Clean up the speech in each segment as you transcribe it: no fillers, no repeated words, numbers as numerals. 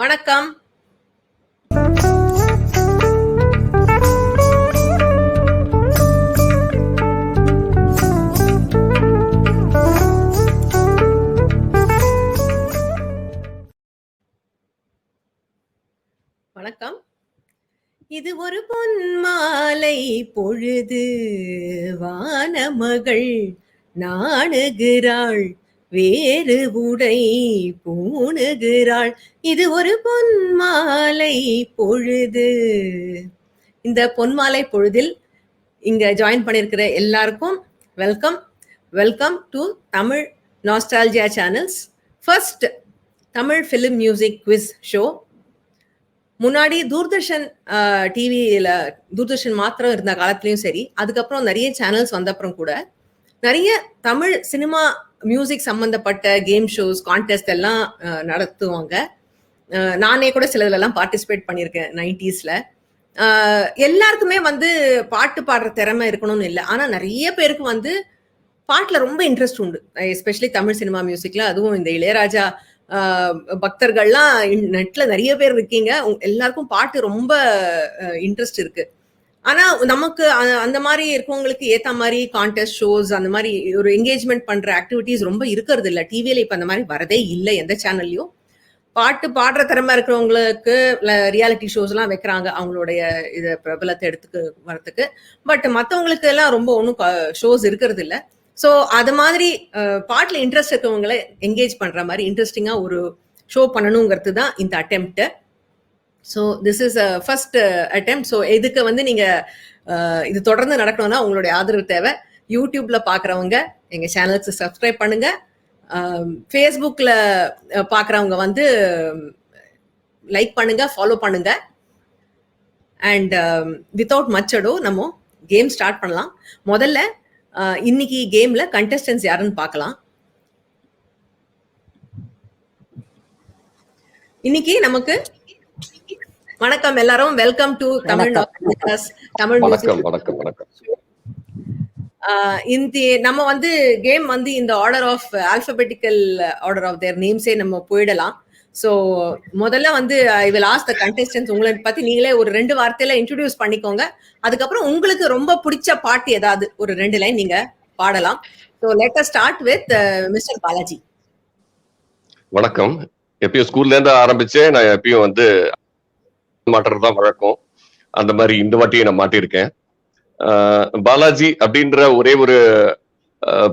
வணக்கம். வணக்கம். இது ஒரு பொன்மாலை பொழுது, வானமகள் நாணுகிறாள், வேறு உடை பூணுகிறாள். இது ஒரு பொன்மாலை பொழுது. இந்த பொன்மாலை பொழுதில் இங்க ஜாயின் பண்ணியிருக்கிற எல்லாருக்கும் welcome. Welcome to Tamil nostalgia channels first Tamil film music quiz show. முன்னாடி தூர்தர்ஷன் டிவியில தூர்தர்ஷன் மாத்திரம் இருந்த காலத்துலயும் சரி, அதுக்கப்புறம் நிறைய சேனல்ஸ் வந்த அப்புறம் கூட நிறைய தமிழ் சினிமா மியூசிக் சம்பந்தப்பட்ட கேம் ஷோஸ், கான்டெஸ்ட் எல்லாம் நடத்துவாங்க. நானே கூட சிலதுல எல்லாம் பார்ட்டிசிபேட் பண்ணியிருக்கேன் 90s. எல்லாருக்குமே வந்து பாட்டு பாடுற திறமை இருக்கணும்னு இல்லை, ஆனா நிறைய பேருக்கு வந்து பாட்டுல ரொம்ப இன்ட்ரெஸ்ட் உண்டு, எஸ்பெஷலி தமிழ் சினிமா மியூசிக்ல. அதுவும் இந்த இளையராஜா பக்தர்கள்லாம் நெட்ல நிறைய பேர் இருக்கீங்க. எல்லாருக்கும் பாட்டு ரொம்ப இன்ட்ரெஸ்ட் இருக்கு. ஆனா நமக்கு அந்த மாதிரி இருக்கவங்களுக்கு ஏத்த மாதிரி கான்டெஸ்ட் ஷோஸ், அந்த மாதிரி ஒரு என்கேஜ்மெண்ட் பண்ற ஆக்டிவிட்டிஸ் ரொம்ப இருக்கிறது இல்லை. டிவியில இப்ப அந்த மாதிரி வரதே இல்லை எந்த சேனல்லையும். பாட்டு பாடுற திறமை இருக்கிறவங்களுக்கு ரியாலிட்டி ஷோஸ் எல்லாம் வைக்கிறாங்க அவங்களுடைய இதை பிரபலத்தை எடுத்துக்கு வரத்துக்கு. பட் மற்றவங்களுக்கு எல்லாம் ரொம்ப ஒன்றும் ஷோஸ் இருக்கிறது இல்லை. ஸோ அது மாதிரி பாட்டில் இன்ட்ரெஸ்ட் இருக்கவங்களை என்கேஜ் பண்ற மாதிரி இன்ட்ரெஸ்டிங்கா ஒரு ஷோ பண்ணணுங்கிறது தான் இந்த attempt. So this is first attempt. So இதுக்கு வந்து நீங்க இது தொடர்ந்து நடக்கணும்னா உங்களுடைய ஆதரவு தேவை. யூடியூப்ல பாக்குறவங்க எங்க சேனலுக்கு சப்ஸ்கிரைப் பண்ணுங்க. ஃபேஸ்புக்ல பாக்குறவங்க வந்து லைக் பண்ணுங்க, ஃபாலோ பண்ணுங்க. அண்ட் வித்தவுட் மச் அடோ நம்ம கேம் ஸ்டார்ட் பண்ணலாம். முதல்ல இன்னைக்கு கேம்ல கண்டெஸ்டன்ஸ் யாருன்னு பார்க்கலாம். இன்னைக்கு நமக்கு வணக்கம் எல்லாரும், வெல்கம் டு தமிழ் தமிழ் நம்ம வந்து கேம் வந்து இந்த order of alphabetical order of their நேம்ஸே நம்ம போயிடலாம். ஸோ முதல்ல வந்து I will ask the contestants, உங்களை பத்தி நீங்களே ஒரு 2 வார்த்தையில இன்ட்ரோடியூஸ் பண்ணிக்கோங்க. அதுக்கப்புறம் உங்களுக்கு ரொம்ப பிடிச்ச பாட்டு ஏதாவது ஒரு 2 லைன் நீங்க பாடலாம். So let us start with mister Balaji. வணக்கம். எப்பயும் ஸ்கூல்ல இருந்து ஆரம்பிச்சே நான் எப்பயும் வந்து மாட்டுறதுதான் வழக்கம். அந்த மாதிரி இந்த வாட்டியை நான் மாட்டியிருக்கேன். பாலாஜி அப்படின்ற ஒரே ஒரு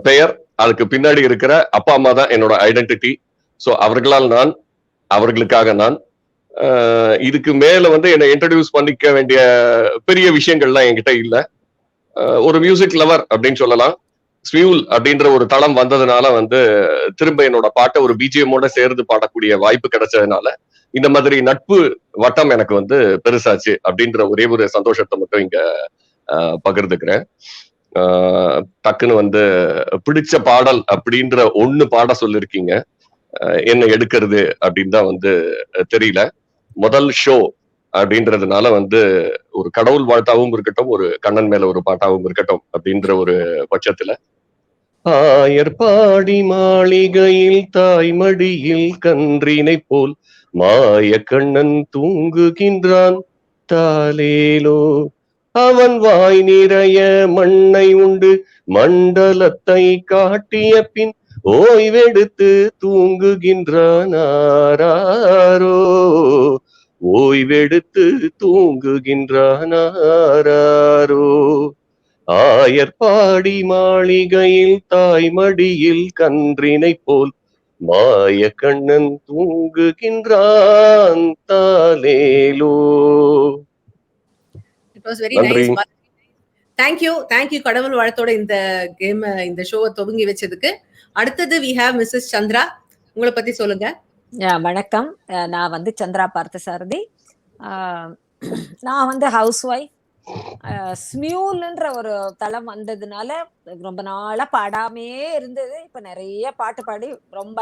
பெயர், அதுக்கு பின்னாடி இருக்கிற அப்பா அம்மா தான் என்னோட ஐடென்டிட்டி. ஸோ அவர்களால் நான், அவர்களுக்காக நான். இதுக்கு மேல வந்து என்னை இன்ட்ரடியூஸ் பண்ணிக்க வேண்டிய பெரிய விஷயங்கள்லாம் என்கிட்ட இல்லை. ஒரு மியூசிக் லவர் அப்படின்னு சொல்லலாம். ஸ்மியூல் அப்படின்ற ஒரு தளம் வந்ததுனால வந்து திரும்ப என்னோட பாட்டை ஒரு பிஜிஎம்மோட சேர்ந்து பாடக்கூடிய வாய்ப்பு கிடைச்சதுனால இந்த மாதிரி நட்பு வட்டம் எனக்கு வந்து பெருசாச்சு அப்படின்ற ஒரே ஒரு சந்தோஷத்தை மட்டும் இங்க பகிர்ந்துக்கிறேன். டக்குன்னு வந்து பிடிச்ச பாடல் அப்படின்ற ஒண்ணு பாட சொல்லிருக்கீங்க. என்ன எடுக்கிறது அப்படின்னு தான் வந்து தெரியல. முதல் ஷோ அப்படின்றதுனால வந்து ஒரு கடவுள் வாழ்த்தாவும் இருக்கட்டும், ஒரு கண்ணன் மேல ஒரு பாட்டாவும் இருக்கட்டும் அப்படின்ற ஒரு பட்சத்துல, ஆயர்பாடி மாளிகையில் தாய்மடியில் கன்றினை போல் மாய கண்ணன் தூங்குகின்றான் தாலேலோ, அவன் வாய் நிறைய மண்ணை உண்டு மண்டலத்தை காட்டிய பின் ஓய்வெடுத்து தூங்குகின்றான் ஆராரோ, ஓய்வெடுத்து தூங்குகின்றான் ஆராரோ. ஆயர்பாடி மாளிகையில் தாய்மடியில் கன்றினை போல் மாய கண்ணன் தூங்குகின்றான் தாலேலோ. It was very nice. Thank you கடவுள் வாழ்த்தோட இந்த கேம், இந்த ஷோவை துவங்கி வச்சதுக்கு. அடுத்தது we have Mrs. சந்திரா. உங்களை பத்தி சொல்லுங்க. வணக்கம். நான் வந்து சந்திரா பார்த்தசாரதி. நான் வந்து ஹவுஸ் ஒய்ஃப். ஸ்மியூல்ன்ற ஒரு தளம் வந்ததுனால ரொம்ப நாளா பாடாமே இருந்தது. இப்ப நிறைய பாட்டு பாடி ரொம்ப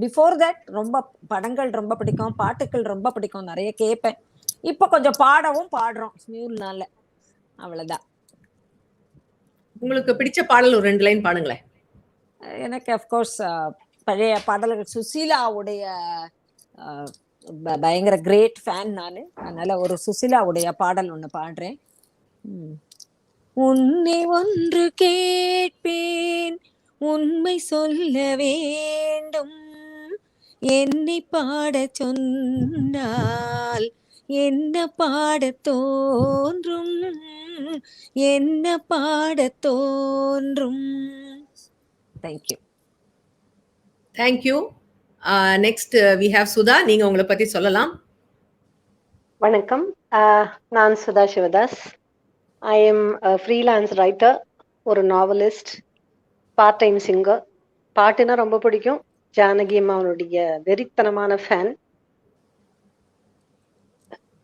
பிஃபோர் தட் ரொம்ப படங்கள் ரொம்ப பிடிக்கும், பாட்டுகள் ரொம்ப பிடிக்கும், நிறைய கேட்பேன். இப்ப கொஞ்சம் பாடவும் பாடுறோம் ஸ்மியூல்னால. அவ்வளவுதான். உங்களுக்கு பிடிச்ச பாடல் ஒரு 2 லைன் பாடுங்களேன். எனக்கு அஃப்கோர்ஸ் பழைய பாடல்கள் சுசீலாவுடைய பயங்கர கிரேட் ஃபேன் நானு. அதனால ஒரு சுசிலாவுடைய பாடல் ஒண்ணு பாடுறேன். உன்னை ஒன்று கேட்பேன், உண்மை சொல்ல வேண்டும், என்னை பாடச் சொன்னால் என்ன பாடத் தோன்றும், என்ன பாடத் தோன்றும். Thank you. Thank you. Next we have Sudha. நீங்க உங்களை பத்தி சொல்லலாம். வணக்கம், நான் Sudha Sivadas. I am freelance writer, ஒரு நாவலிஸ்ட், பார்ட் டைம் சிங்கர். பாட்டுனா ரொம்ப பிடிக்கும். ஜானகி அம்மாவுடைய வெறித்தனமான fan.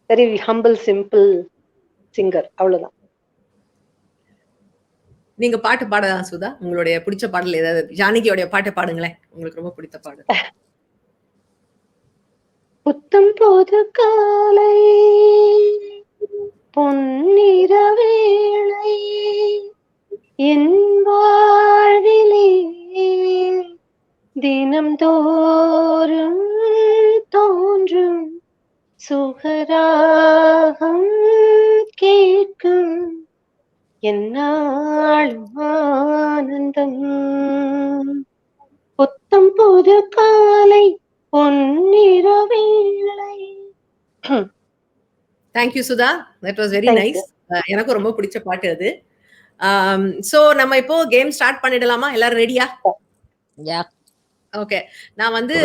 Very humble simple singer, அவ்வளவுதான். நீங்க பாட்டு பாடலாம் சுதா. உங்களுடைய பிடிச்ச பாடல் ஏதாவது, ஜானகியோடைய பாட்டை பாடுங்களேன், உங்களுக்கு ரொம்ப பிடித்த பாடல். புத்தம் போது காலை பொன்னிற வேளை என் வாழ்விலே தினம் தோறும் தோன்றும் சுகராகம் கேட்கும் என்னாலும் ஆனந்தம். புத்தம் புது காலை பொன்னிற வேளை. Thank you Sudha, that was very nice. எனக்கு ரொம்ப பிடிச்ச பாட்டு அது. சோ நம்ம இப்போ கேம் ஸ்டார்ட் பண்ணிடலாமா? எல்லாரும் ரெடியா? ஓகே. நான் வந்து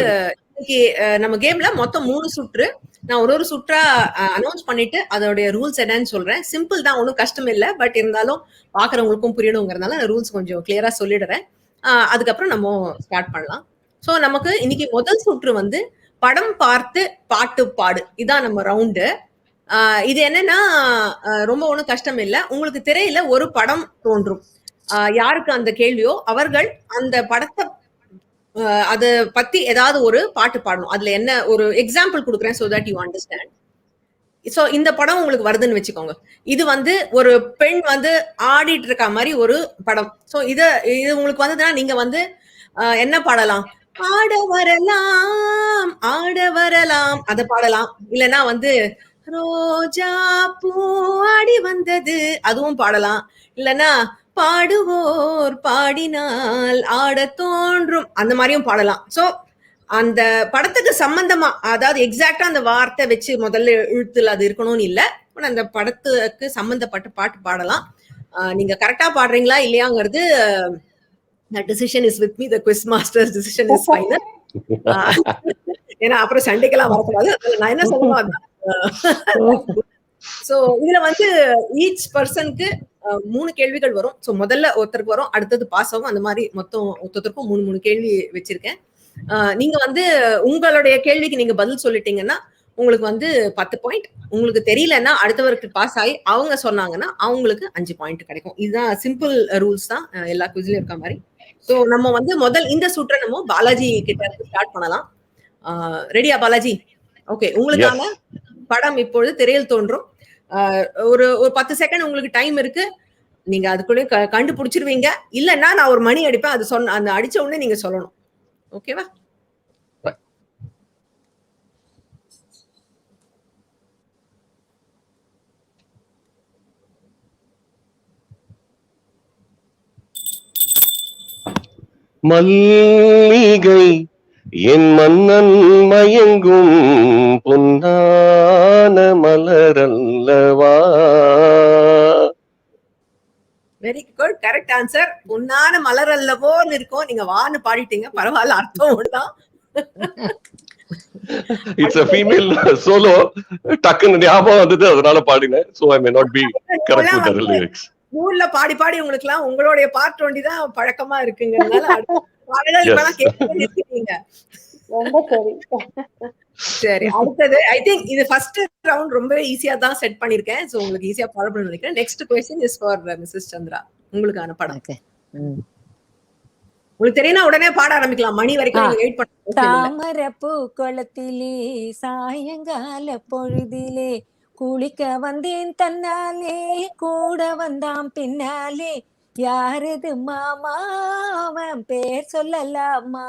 இன்னைக்கு நம்ம கேம்ல மொத்தம் 3 சுற்று. நான் ஒரு சுற்றா அனௌன்ஸ் பண்ணிட்டு அதோடைய ரூல்ஸ் என்னன்னு சொல்றேன். சிம்பிள் தான், ஒன்றும் கஷ்டம் இல்லை. பட் இருந்தாலும் பாக்குறவங்களுக்கும் புரியணுங்கிறதுனால ரூல்ஸ் கொஞ்சம் கிளியரா சொல்லிடுறேன். அதுக்கப்புறம் நம்ம ஸ்டார்ட் பண்ணலாம். சோ நமக்கு இன்னைக்கு முதல் சுற்று வந்து படம் பார்த்து பாட்டு பாடு. இதான் நம்ம ரவுண்டு. இது என்னன்னா ரொம்ப ஒன்றும் கஷ்டம் இல்லை. உங்களுக்கு திரையில ஒரு படம் தோன்றும். யாருக்கு அந்த கேள்வியோ அவர்கள் அந்த படத்தை அத பத்தி ஏதாவது ஒரு பாட்டு பாடணும். அதுல என்ன ஒரு எக்ஸாம்பிள் கொடுக்குறேன், so that you understand. So இந்த படம் உங்களுக்கு வருதுன்னு வச்சுக்கோங்க. இது வந்து ஒரு பெண் வந்து ஆடிட்டு இருக்க மாதிரி ஒரு படம். சோ இது உங்களுக்கு வந்ததுன்னா நீங்க வந்து என்ன பாடலாம்? ஆட வரலாம் ஆட வரலாம் அத பாடலாம். இல்லைன்னா வந்து ரோஜா பூ ஆடி வந்தது அதுவும் பாடலாம். இல்லைன்னா பாடுவோர் பாடினால் ஆட தோன்றும் அந்த மாதிரியும் பாடலாம். சோ அந்த படத்துக்கு சம்பந்தமா, அதாவது எக்ஸாக்டா அந்த வார்த்தை வச்சு முதல்ல இழுத்துல அது இருக்கணும்னு இல்ல, அந்த படத்துக்கு சம்பந்தப்பட்ட பாட்டு பாடலாம். நீங்க கரெக்டா பாடுறீங்களா இல்லையாங்கிறது decision is with me, the quiz master's decision is final. ஏன்னா அப்புறம் சண்டைக்கெல்லாம் வரக்கூடாது. நான் என்ன சொல்லுவேன், சோ இதுல வந்து ஈச் பர்சனுக்கு 3 கேள்விகள் வரும். சோ முதல்ல ஒருத்தருக்கு வரும், அடுத்தது பாஸ் ஆகும். அந்த மாதிரி மொத்தம் ஒருத்தருக்கும் 3 கேள்வி வச்சிருக்கேன். நீங்க வந்து உங்களுடைய கேள்விக்கு நீங்க பதில் சொல்லிட்டீங்கன்னா உங்களுக்கு வந்து 10 பாயிண்ட். உங்களுக்கு தெரியலன்னா அடுத்தவருக்கு பாஸ் ஆகி அவங்க சொன்னாங்கன்னா அவங்களுக்கு 5 பாயிண்ட் கிடைக்கும். இதுதான் சிம்பிள் ரூல்ஸ் தான் எல்லா குவிஸ்லயும் இருக்க மாதிரி. சோ நம்ம வந்து இந்த சுற்றை நம்ம பாலாஜி கிட்ட ஸ்டார்ட் பண்ணலாம். ரெடியா பாலாஜி? ஓகே, உங்களுக்கான படம் இப்பொழுது திரையில் தோன்றும். ஒரு 10 செகண்ட் உங்களுக்கு டைம் இருக்கு. நீங்க அதுக்குள்ளே கண்டுபிடிச்சிருவீங்க. இல்லைன்னா நான் ஒரு மணி அடிப்பேன், அது அந்த அடிச்ச உடனே நீங்க சொல்லணும். ஓகேவா? மல்லிகை என் மன்னன் மயங்கும் பொன்னான மலரல்லவா. Very good, correct answer. பொன்னான மலர் அல்லவோன்னு இருக்கும். நீங்க வான்னு பாடிட்டீங்க, பரவாயில்ல, அர்த்தம் ஒண்ணுதான். It's a female solo. டக்குன்னு ஞாபகம் வந்தது, அதனால பாடினேன். So I may not be correct with the lyrics. ஊர்ல பாடி உங்களுக்கு எல்லாம் உங்களுடைய பார்ட் 20 தான் பழக்கமா இருக்குங்கிறதுனால சரி, அடுத்தது ஐ திங்க் இது ஃபர்ஸ்ட் ரவுண்ட் ரொம்ப ஈஸியா தான் செட் பண்ணிருக்கேன். சோ உங்களுக்கு ஈஸியா ஃபாலோ பண்ண நினைக்கிறேன். Next question is for Mrs Chandra. உங்களுக்கான படம் உங்களுக்கு தெரியும்னா உடனே பாட ஆரம்பிக்கலாம். மணி வரைக்கும் நீங்க வெயிட் பண்ண. தாமரப்பூ குளத்திலே சாயங்கால பொழுதிலே குளிக்க வந்தேன் தன்னாலே கூட வந்தாம் பின்னாலே யாரது மாமா அவன் பேர் சொல்லலாமா.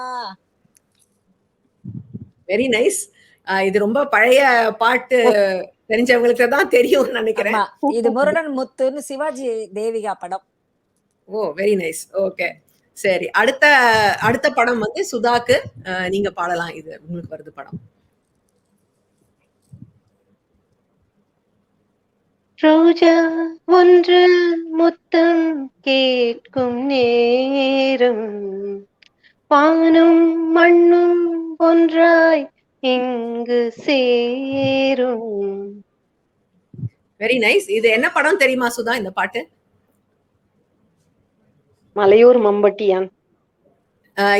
Very nice. இது ரொம்ப பழைய பாட்டு தெரிஞ்சவங்களுக்கு தான் தெரியும்னு நினைக்கிறேன். ஆமா, இது முருடன் முத்துன்னு சிவாஜி தேவிகா படம். ஓ வெரி நைஸ். ஓகே சரி, அடுத்த படம் வந்து சுதாக்கு. நீங்க பாடலாம், இது உங்களுக்கு வருது படம். ரோஜா ஒன்று முத்தம் கேட்கும் நேரம், வானும் மண்ணும் ஒன்றாய் இங்கு சேரும். Very nice. இது என்ன படம் தெரியுமா சுதா இந்த பாட்டு? மலையூர் மம்பட்டியான்.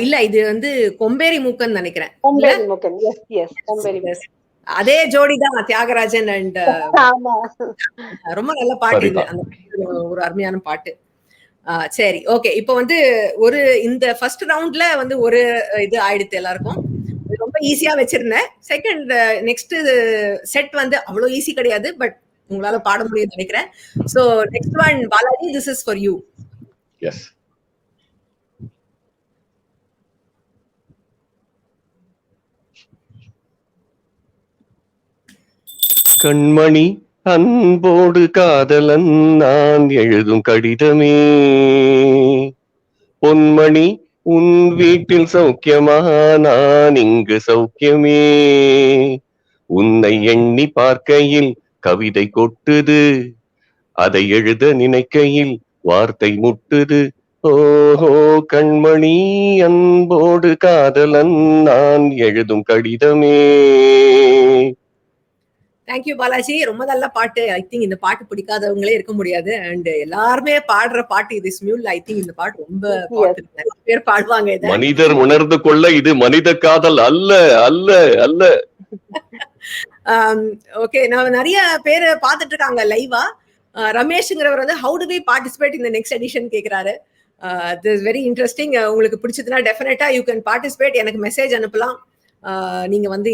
இல்ல, இது வந்து கொம்பேரி மூக்கன் நினைக்கிறேன். கொம்பேரி மூக்கன். எஸ் எஸ், கொம்பேரி மூக்கன். அதே ஜோடி தான் தியாகராஜன் அண்ட் ஆமா, ரொம்ப நல்ல பாட்டு இது. அந்த ஒரு அருமையான பாட்டு. சரி ஓகே, இப்போ வந்து இந்த ஃபர்ஸ்ட் ரவுண்ட்ல வந்து ஒரு இது ஆயிடுத்து எல்லாருக்கும். ரொம்ப ஈஸியா வச்சிருந்தேன். செகண்ட் நெக்ஸ்ட் செட் வந்து அவ்வளவு ஈஸி கிடையாது, பட் உங்களால பாட முடியும்னு நினைக்கிறேன். So next one Balaji, this is for you. Yes. கண்மணி அன்போடு காதலன் நான் எழுதும் கடிதமே, பொன்மணி உன் வீட்டில் சௌக்கியமா, நான் இங்கு சௌக்கியமே, உன்னை எண்ணி பார்க்கையில் கவிதை கொட்டுது, அதை எழுத நினைக்கையில் வார்த்தை முட்டுது, ஓஹோ கண்மணி அன்போடு காதலன் நான் எழுதும் கடிதமே. தேங்க்யூ பாலாஜி, ரொம்ப நல்ல பாட்டு. ஐ திங்க் இந்த பாட்டு பிடிக்காதவங்களே இருக்க முடியாது. அண்ட் எல்லாருமே பாடுற பாட்டு இது. ஸ்மியூல் ஐ திங்க் இந்த பாட்டு ரொம்ப நிறைய பேர் பாடுவாங்க. இதை மனிதர் உணர்ந்து கொள்ள இது மனித காதல் அல்ல அல்ல அல்ல. ஓகே, நான் நிறைய பேர் பார்த்துட்டு இருக்காங்க லைவா. ரமேஷ்ங்கிறவர் வந்து ஹவு டு வி பார்ட்டிசிபேட் இந்த நெக்ஸ்ட் எடிஷன் கேட்கிறாரு. This very interesting. உங்களுக்கு பிடிச்சதுன்னா டெஃபினட்டா யூ கேன் பார்ட்டிசிபேட். எனக்கு மெசேஜ் அனுப்பலாம். நீங்க வந்து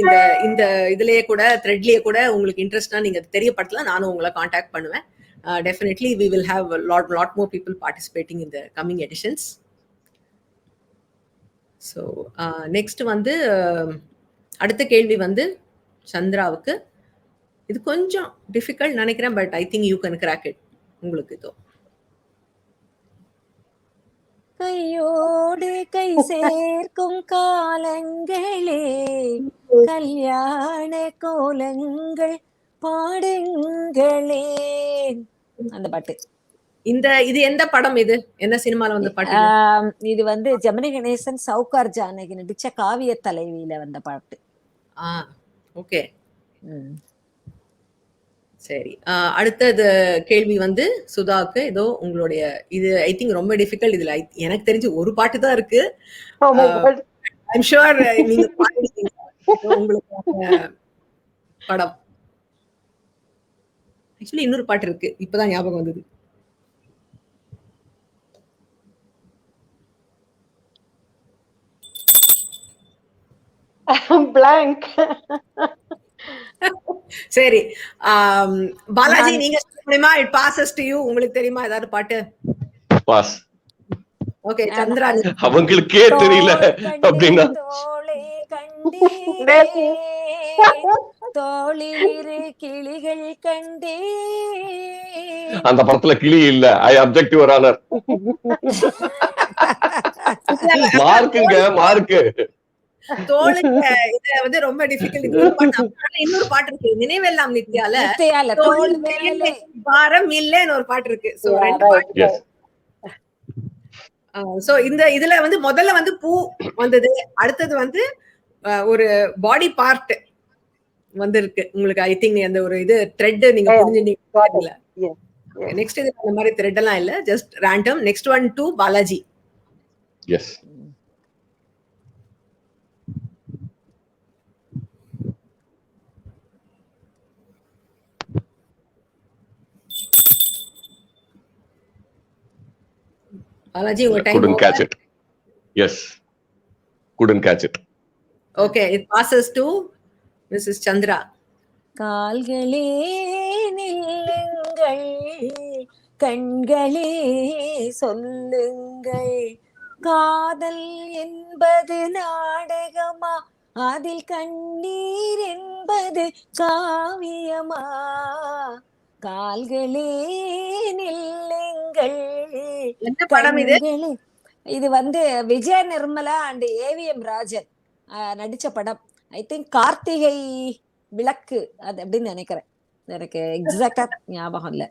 இந்த இதுலயே கூட த்ரெட்லயே கூட உங்களுக்கு இன்ட்ரெஸ்ட்னா நீங்க தெரியப்படுத்தலாம். நானும் உங்களை காண்டாக்ட் பண்ணுவேன். Definitely we will have a lot more people participating in the coming editions. So next வந்து அடுத்த கேள்வி வந்து சந்திராவுக்கு. இது கொஞ்சம் டிஃபிகல்ட் நினைக்கிறேன், but I think you can crack it. உங்களுக்கு இதோ. கையோடு கை சேர்க்கும் காலங்களே, கல்யாண கோலங்கள் பாடுங்களே, அந்த பாட்டு. இது எந்த படம்? இது என்ன சினிமால வந்த பாட்டு? இது வந்து ஜெமினி கணேசன் சவுகார் ஜானகி நடிச்ச காவிய தலைவியில வந்த பாட்டு. ஓகே சரி, அடுத்தது கேள்வி வந்து சுதாக்கு. ஏதோ உங்களுடைய இது ஐ திங்க் ரொம்ப டிஃபிகல்ட். இதுல எனக்கு தெரிஞ்சு ஒரு பாட்டு தான் இருக்கு. ஐம் ஷுர் நீங்க பாடுவீங்க. உங்களுக்கு படம் ஆக்சுவலி இன்னொரு பாட்டு இருக்கு, இப்பதான் ஞாபகம் வந்தது. blank. சரி, பாலாஜி நீங்க சொல்ல முடியுமா? It bosses to you. உங்களுக்கு தெரியுமா ஏதாவது பாட்டு? பாஸ். ஓகே சந்திரா. அவங்களுக்கே தெரியல அப்படின்னா தோளிலிரு கிளிகள் கண்டே. அந்த படத்துல கிளி இல்ல. I object your honour. மார்க்குங்க மார்க்கு. தோளுக்கு இது வந்து ரொம்ப டிஃபிகல்ட். இன்னொரு பாட்டு இருக்கு நினைவெல்லாம் நித்யால, தோள் மேலே பாரம் இல்லன்னு ஒரு பாட்டு இருக்கு. சோ ரெண்டு பாட்டு. சோ இதுல வந்து முதல்ல வந்து பூ வந்தது, அடுத்தது வந்து ஒரு பாடி பார்ட் வந்திருக்கு உங்களுக்கு. ஐ திங்க் அந்த ஒரு இது த்ரெட் நீங்க புரிஞ்சுட்டீங்க. நெக்ஸ்ட் இது அந்த மாதிரி த்ரெட் எல்லாம் இல்ல, just random. Next one to Balaji. Yes. Balaji, your time couldn't over. catch it. Yes, couldn't catch it. Okay, it passes to Mrs. Chandra. கால்களே நில்லுங்கள், கண்களே சொல்லுங்கள், காதல் என்பது நாடகமா அதில் கண்ணீர் என்பது காவியமா, கால்களே நில்லுங்கள் என்ன படம் இது? கண்களே. இது வந்து விஜய நிர்மலா அண்ட் ஏவிஎம் ராஜன் நடிச்ச படம். ஐ திங்க் கார்த்திகை விளக்கு அது அப்படின்னு நினைக்கிறேன். எனக்கு எக்ஸாக்டா ஞாபகம் இல்ல.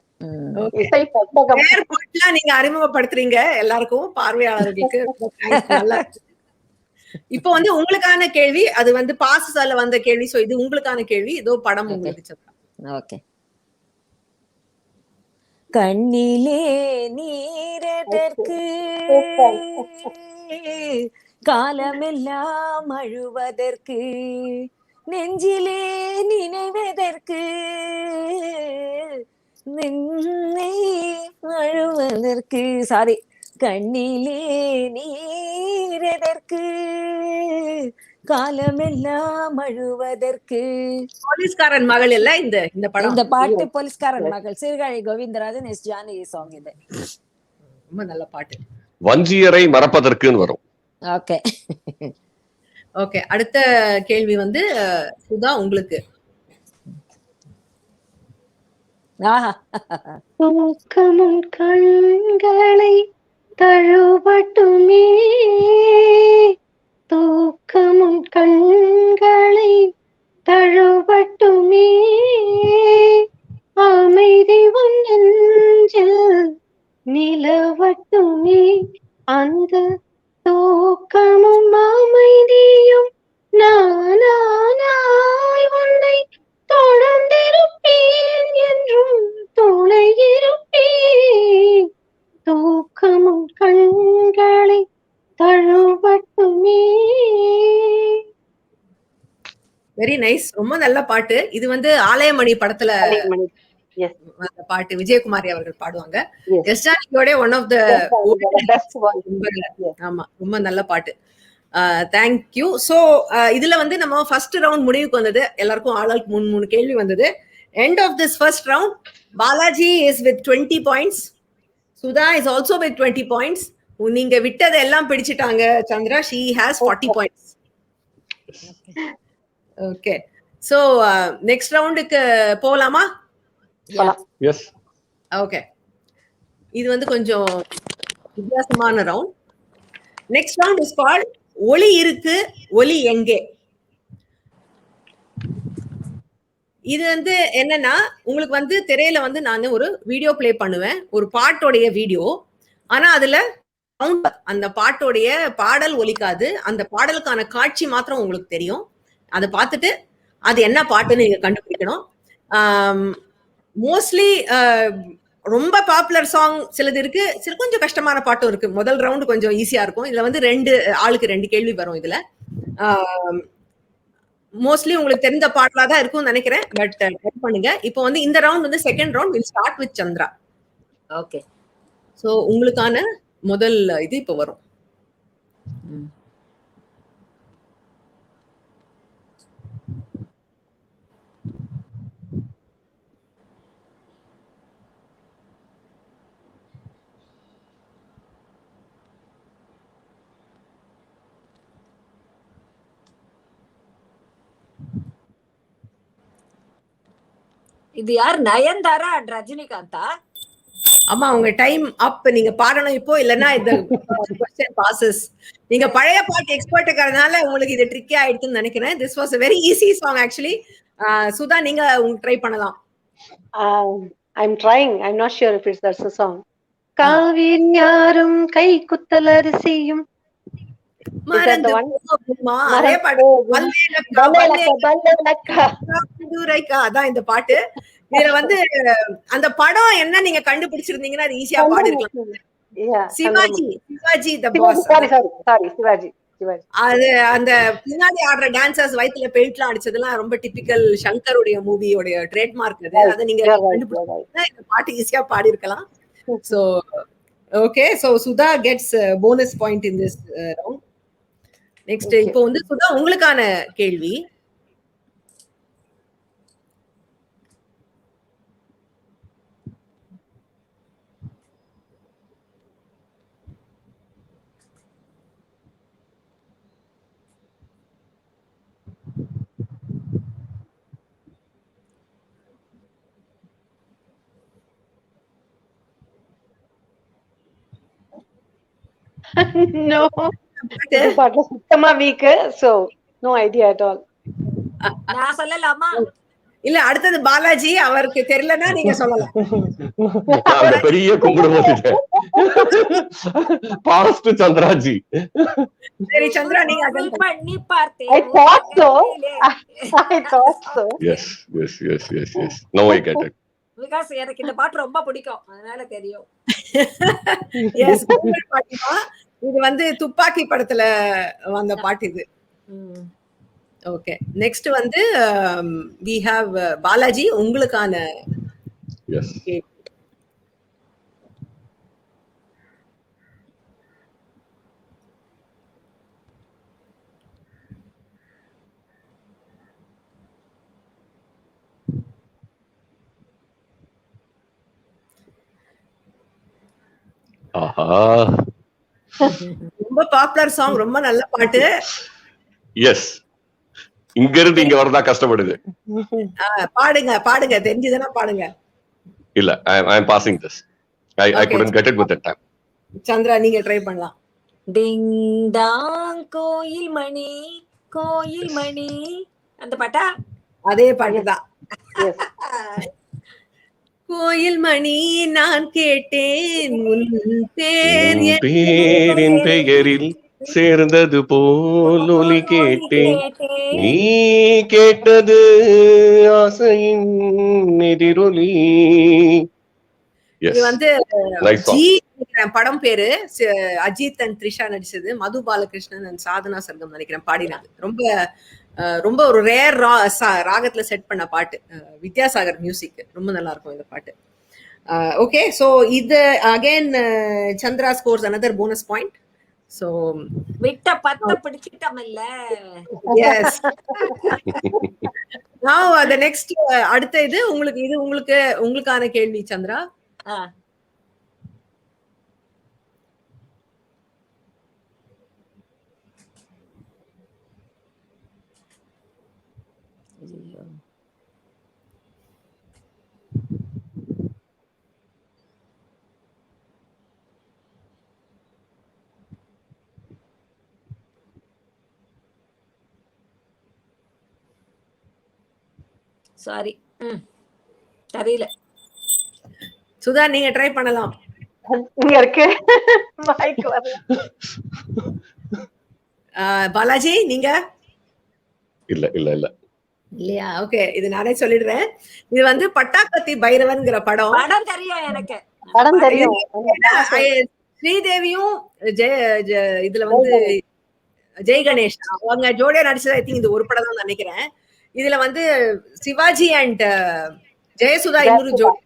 இசை பட்டகம். பேர் போட்டுலாம் நீங்க அறிமுகப்படுத்துறீங்க எல்லாருக்கும், பார்வையாளர்களுக்கு. Thanks, நல்லா இருக்கு. இப்போ வந்து உங்களுக்கான கேள்வி, அது வந்து பாசஸால வந்த கேள்வி. சோ இது உங்களுக்கான கேள்வி. இதோ படம் Okay. உங்களுக்கு சந்திரா. ஓகே. கண்ணிலே நீரெதற்கு, காலமெல்லாம் அழுவதற்கு, நெஞ்சிலே நினைவதற்கு, நின்னை அழுவதற்கு. சாரி. கண்ணிலே நீரெதற்கு, காலமெல்லாம் அழுவதற்கு. போலீஸ்காரன் மகள் இல்ல இந்த இந்த படம். இந்த பாட்டு போலீஸ்காரன் மகள், சீர்காழி கோவிந்தராஜன், எஸ் ஜானகி சாங் இது. ரொம்ப நல்ல பாட்டு. வஞ்சியரை மறப்பதற்குன்னு வரும். ஓகே. ஓகே, அடுத்த கேள்வி வந்து சுதா உங்களுக்கு. ஆஹா. தூக்கமும் கண்களை தழுவட்டுமே, தூக்கமும் கண்களை தழுவட்டுமே, அமைதி உன் நெஞ்சில் நிலவட்டுமே, அந்த தூக்கமும் அமைதியும் நானாய் உன்னை தொடர்ந்திருப்பேன், என்றும் துணை இருப்பேன், தூக்கமும் கண்களை தழுவட்டுமே. வெரி நைஸ், ரொம்ப நல்ல பாட்டு. இது வந்து ஆலயமணி படத்துல Yes, அந்த பாட்டு விஜயகுமாரி அவர்கள் பாடுவாங்க. yes. எஸ் ஜானகியோட one of the The best one. ஆமா, ரொம்ப நல்ல பாட்டு. தேங்க்யூ. ஸோ இதுல வந்து நம்ம ஃபர்ஸ்ட் ரவுண்ட் முடிவுக்கு வந்தது. எல்லாருக்கும் ஆளாளுக்கு 3 கேள்வி வந்தது. End of this first round Balaji is with 20 points, Sudha is also with 20 points. நீங்க விட்டதை எல்லாம் பிடிச்சிட்டாங்க Chandra. She has 40 points. Okay, so next ரவுண்டுக்கு போகலாமா? எஸ். ஓகே, இது வந்து கொஞ்சம் வித்தியாசமான round. Next round is called ஒளி இருக்கு ஒலி எங்கே. இது வந்து என்னன்னா, உங்களுக்கு வந்து திரையில வந்து நான் ஒரு வீடியோ பிளே பண்ணுவேன், ஒரு பாட்டோடைய வீடியோ. ஆனா அதுல அந்த பாட்டோடைய பாடல் ஒலிக்காது. அந்த பாடலுக்கான காட்சி மாத்திரம் உங்களுக்கு தெரியும். அதை பார்த்துட்டு அது என்ன பாட்டுன்னு நீங்க கண்டுபிடிக்கணும். மோஸ்ட்லி ரொம்ப பாப்புலர் சாங் சிலது இருக்கு, சில கொஞ்சம் கஷ்டமான பாட்டும் இருக்கு. முதல் ரவுண்டு கொஞ்சம் ஈஸியா இருக்கும். இதுல வந்து 2 ஆளுக்கு 2 கேள்வி வரும். இதுல மோஸ்ட்லி உங்களுக்கு தெரிந்த பாடலா தான் இருக்கும்னு நினைக்கிறேன். பட் ட்ரை பண்ணுங்க. இப்போ வந்து இந்த ரவுண்ட் வந்து second round will start with Chandra. Okay. So உங்களுக்கான முதல் இது இப்போ வரும். இது யார்? நயன்தாரா அண்ட் ரஜினிகாந்தா? ஆமா, உங்க டைம் அப். நீங்க பாடணும் இப்போ, இல்லனா இந்த क्वेश्चन பாசஸ். நீங்க பழைய பாட்டு எக்ஸ்பர்ட்ங்கறதுனால உங்களுக்கு இது ட்ரிக்கி ஆயிடுச்சுன்னு நினைக்கிறேன். This was a very easy song actually. Sudha நீங்க ட்ரை பண்ணலாம். I'm trying. I'm not sure if that's a song. Kaveri யாரும் கை குத்தல் அரிசியும். மறந்து போகுமா? அதே பாட்டு. வல்லேலக்கா, அதான் இந்த பாட்டு. இதுல வந்து அந்த படம் என்ன நீங்க கண்டுபிடிச்சிருந்தீங்கன்னா அது ஈஸியா பாடிருக்கலாம். சிவாஜி தி பாஸ். சாரி சிவாஜி. அது அந்த பின்னாடி ஆடுற டான்சர்ஸ் வயித்துல பெல்ட்லாம் அடிச்சதெல்லாம் ரொம்ப டிபிக்கல் சங்கருடைய மூவியோட ட்ரேட்மார்க் அது. அதை நீங்க கண்டுபிடிச்சீங்கன்னா இந்த பாட்டு ஈஸியா பாடிருக்கலாம். So okay, so Sudha gets bonus point in this round. Next இப்போ வந்து சுதா உங்களுக்கான கேள்வி. No, பாட்டு இது பாட்டுல சுத்தமா week. So no idea at all. நான் சொல்லலாமா? இல்ல அடுத்தது பாலாஜி, அவருக்கு தெரியலன்னா நீங்க சொல்லலாம். நான் அந்த பெரிய கும்பிடு போட்டுட்டேன். பாஸ்ட் சந்திராஜி. சரி சந்திரா நீங்க attend பண்ணுங்க. பண்ணி பார்த்தேன் I thought so. உலகத்திலே. I thought so. Yes, yes, yes, yes, yes. Now I get it. Because எனக்கு இந்த பாட்டு ரொம்ப பிடிக்கும், அதனால தெரியும். Yes, கோவில் பாட்டுமா. இது வந்து துப்பாக்கி படத்துல வந்த பாட்டு இது. ம். ஓகே, நெக்ஸ்ட் வந்து we have பாலாஜி உங்களுக்கான Yes. கேள்வி. ஆஹா. ரொம்ப பாப்புலர் சாங், ரொம்ப நல்ல பாட்டு. எஸ். இங்க இருந்து இங்க வரதா கஷ்டப்படுது. பாடுங்க பாடுங்க, தெரிஞ்சதுன்னா பாடுங்க. இல்ல, I am passing this. I Okay. couldn't get it with that time. Chandra நீங்க ட்ரை பண்ணலாம். டிங் டாங் கோயில் மணி கோயில் மணி, அந்த பாட்டா? அதே பாட்டு தான். Yes. கோயில் மணி நான் கேட்டேன் உன் பேர் உன் பேரின் பெயரில் சேர்ந்தது போல் ஒலி கேட்டேன். நீ கேட்டது ஆசையின் எதிரொலி. இது வந்து Nice song. ஜி படம் பேரு, அஜித் அண்ட் த்ரிஷா நடிச்சது. மது பாலகிருஷ்ணன் அண்ட் சாதனா சர்கம் நினைக்கிறேன் பாடினது. ரொம்ப ரொம்ப ஒரு ரேர் ராகத்துல செட் பண்ண பாட்டு. வித்யாசாகர் மியூசிக், ரொம்ப நல்லா இருக்கும் இந்த பாட்டு. ஓகே, சோ இது again Chandra scores another bonus point. So விட்ட பத்த பிடிச்சிட்டமல்ல. எஸ், now the next அடுத்த இது உங்களுக்கான கேள்வி சந்திரா. ஆ. ஐயோ. சாரி, தெரியல. சுதா நீங்க ட்ரை பண்ணலாம். இங்க இருக்கு. வாய்க்கு வரல. பாலாஜி நீங்க இல்ல இல்ல இல்ல. இல்லையா? ஓகே, இது நானே சொல்லிடுறேன். இது வந்து பட்டாக்கத்தி பைரவன்ங்கிற படம். படம் தெரியும் எனக்கு. படம் தெரியும். ஸ்ரீதேவியும் இதுல வந்து ஜெய் கணேஷ் அவங்க ஜோடியா நடிச்சது. ஐ திங்க் இது ஒரு படம் தான் நினைக்கிறேன். இதுல வந்து சிவாஜி அண்ட் ஜெயசுதா இன்னொரு ஜோடி.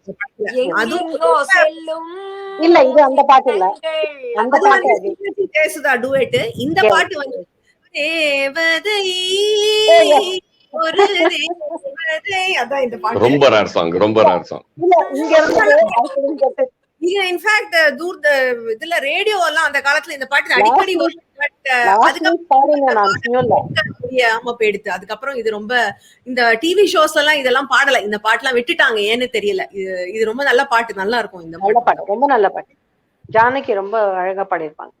எங்கெங்கோ செல்லும் இல்ல, இது அந்த பாட்டு இல்ல. அந்த அது பாட்டு வந்து அது. ஜெயசுதா டுவேட். இந்த பாட்டு வந்து தேவதை ஒரு தேவதை, அதான் இந்த பாட்டு. ரொம்ப ரேர் சாங், ரொம்ப ரேர் சாங். இல்ல, இங்க இருந்து இது இன்ஃபேக்ட் இதுல ரேடியோ எல்லாம் அந்த காலத்துல இந்த பாட்டு அடிக்கடி வரும். ஆமா போயிடுது. அதுக்கப்புறம் இது ரொம்ப இந்த டிவி ஷோஸ் எல்லாம் இதெல்லாம் பாடல. இந்த பாட்டுலாம் விட்டுட்டாங்க, ஏன்னு தெரியல. இது ரொம்ப நல்ல பாட்டு, நல்லா இருக்கும் இந்த நல்ல பாட்டு, ரொம்ப நல்ல பாட்டு. ஜானகி ரொம்ப அழகா பாடிருப்பாங்க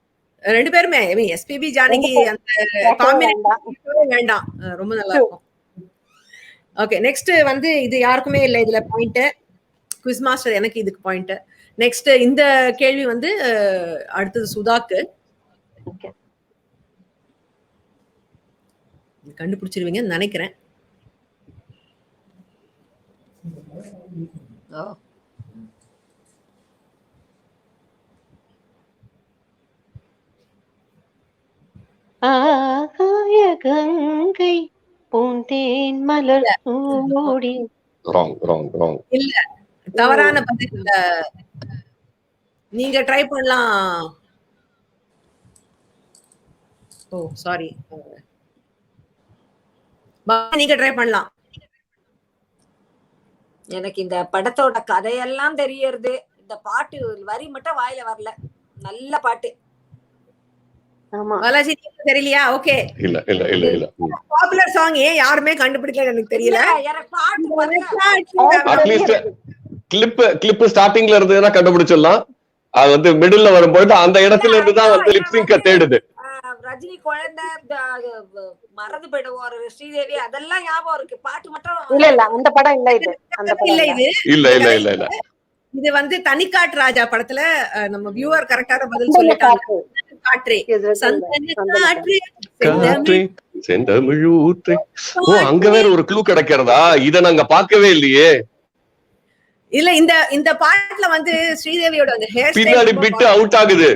ரெண்டு பேருமே. எஸ்பிபி ஜானகி அந்த காம்பினேஷன் வேண்டாம், ரொம்ப நல்லா இருக்கும். ஓகே, நெக்ஸ்ட் வந்து இது யாருக்குமே இல்ல இதுல பாயிண்ட். குவிஸ் மாஸ்டர் எனக்கு இதுக்கு பாயிண்ட். நெக்ஸ்ட் இந்த கேள்வி வந்து அடுத்தது சுதாக்கு. கண்டுபிடிச்சிருவீங்கன்னு நினைக்கிறேன். ஆகாய கங்கை பூந்தேன் மலர் சூடி. Wrong wrong wrong. இல்ல, தவறான பதில். நீங்க ட்ரை பண்ணலாம். ஓ சாரி, நீங்க ட்ரை பண்ணலாம். எனக்கு இந்த படத்தோட கதையெல்லாம் தெரியறது, இந்த பாட்டு வரி மட்டும் வாயில வரல. நல்ல பாட்டு. ஆமா, பாலாஜி தெரியலையா? ஓகே, இல்ல இல்ல இல்ல இல்ல. பாப்புலர் சாங் ஏன் யாருமே கண்டுபிடிக்கல எனக்கு தெரியல. எனக்கு பாட்டு அட்லீஸ்ட் கிளிப் ஸ்டார்டிங்ல இருந்ததுன்னா கண்டுபிடிச்சிடலாம். அது வந்து மிடில்ல வரும்போது அந்த இடத்துல இருந்து தான் வந்து லிப்சிங்க தேடுது. ரஜினி குழந்தை மறந்து போயிடுவோம் ஒரு ஸ்ரீதேவி அதெல்லாம் ஞாபகம் இருக்கு, பாட்டு மட்டும் இல்ல அந்த படம் இல்ல இது, அந்த படம் இல்ல இல்ல. இது இல்ல இல்ல இல்ல இல்ல இது வந்து தனிக்காட்டு ராஜா படத்துல நம்ம வியூவர் கரெக்டான பதில் சந்தன சொல்லிட்டாங்க. காற்று. காற்றே Yes, yes, சந்தன சந்தன காற்றே காற்றே செந்தமிழ் ஊற்றே. ஓ, அங்க வேற ஒரு க்ளூ கிடைக்கிறதா? இத நாங்க பார்க்கவே இல்லையே. இல்ல இந்த இந்த பாட்டுல வந்து ஸ்ரீதேவியோட அந்த ஹேர் பின்னாடி பிட் அவுட் ஆகுது.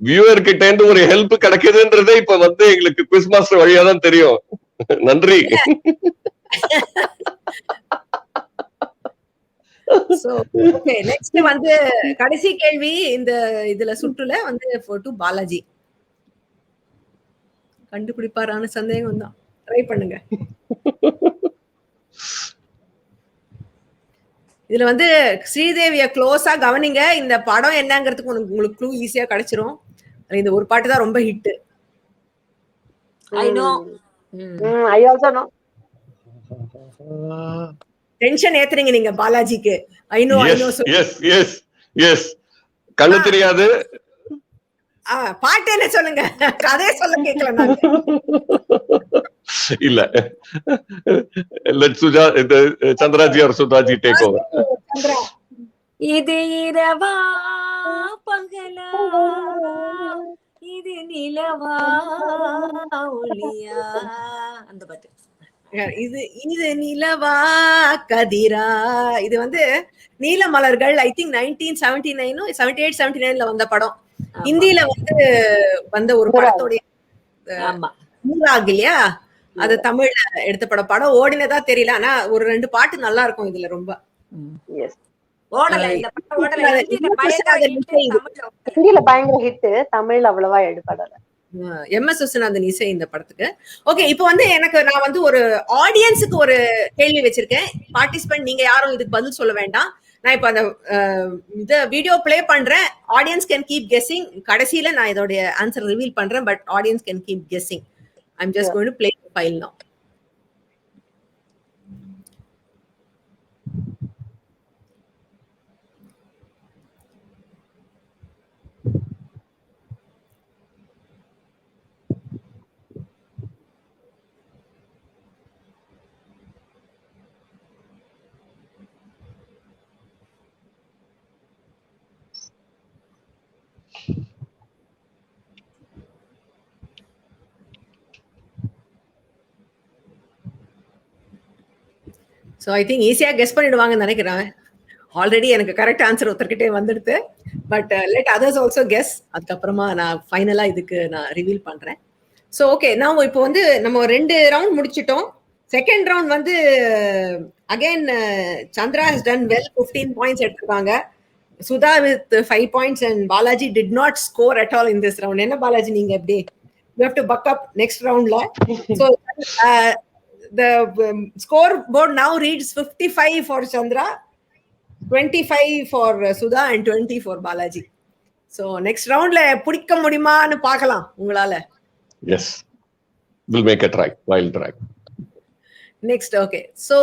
வியூவர் கிட்ட இருந்து ஒரு ஹெல்ப் கிடைக்குதுன்றதே இப்ப வந்து எங்களுக்கு குவிஸ் மாஸ்டர் வழியா தான் தெரியும். நன்றி. So, okay, next வந்து கடைசி கேள்வி இந்த இதுல சுற்றுல வந்து டு பாலாஜி. கண்டுபிடிப்பாரான சந்தேகம் தான். ட்ரை பண்ணுங்க. இதுல வந்து ஸ்ரீதேவிய க்ளோஸா கவனிங்க. இந்த படம் என்னங்கிறதுக்கு உங்களுக்கு க்ளூ ஈஸியா கிடைச்சிரும். இந்த ஒரு பாட்டு தான் ரொம்ப hit. I know. I also know. Tension ஏத்துறீங்க நீங்க பாலாஜிக்கு. I know yes yes yes. கண்ணு தெரியாது. பாட்டு என்ன சொல்லுங்க, கதையை சொல்ல கேட்கல நான். இல்ல, லெட் சுஜா சந்திராஜி और சுதாஜி டேக் ஓவர். சந்திரா, இது இரவா பகலா, இது நிலவா ஒளியா, அந்த பாட்டு. இது இது நிலவா கதிரா. இது வந்து நீல மலர்கள் ஐ திங்க் 1979 78 79ல வந்த படம். ஹிந்தில வந்து வந்த ஒரு படத்தோடைய நூறாகு இல்லையா, அது தமிழ்ல எடுத்த படம் ஓடினதா தெரியல. ஆனா ஒரு 2 பாட்டு நல்லா இருக்கும் இதுல ரொம்ப. ஹிந்தில பயங்கர ஹிட், தமிழ்ல அவ்வளவா எடுபடல. எம்.எஸ். விஸ்வநாதன் இசை இந்த படத்துக்கு. ஓகே, இப்போ வந்து நான் வந்து ஒரு ஆடியன்ஸுக்கு ஒரு கேள்வி வச்சிருக்கேன். பார்ட்டிசிபென்ட் நீங்க யாரும் இதுக்கு பதில் சொல்ல வேண்டாம். நான் இப்ப அந்த இந்த வீடியோ பிளே பண்றேன். Audience can keep guessing. கடைசியில நான் இதோட ஆன்சர் ரிவீல் பண்றேன், but audience can keep guessing. I'm just going to play the file நவ. ஸோ ஐ திங்க் ஈஸியாக கெஸ் பண்ணிடுவாங்கன்னு நினைக்கிறேன். ஆல்ரெடி எனக்கு கரெக்ட் ஆன்சர் ஒருத்தர்கிட்டே வந்துடுது. But let others also guess. அதுக்கப்புறமா நான் ஃபைனலாக இதுக்கு நான் ரிவீல் பண்ணுறேன். ஸோ ஓகே, நான் இப்போ வந்து நம்ம 2 ரவுண்ட் முடிச்சிட்டோம். செகண்ட் ரவுண்ட் வந்து again Chandra has done well. 15 points எடுத்திருக்காங்க. Sudha with 5 points and Balaji did not score at all in this round. என்ன பாலாஜி நீங்க எப்படி you have to buck up next ரவுண்ட்ல. So the scoreboard now reads 55 for Chandra, 25 for Sudha and 20 for Balaji. So next roundல புடிக்க முடியுமான்னு பார்க்கலாம் உங்களால. Yes, we'll make a try, wild try. Next, okay. So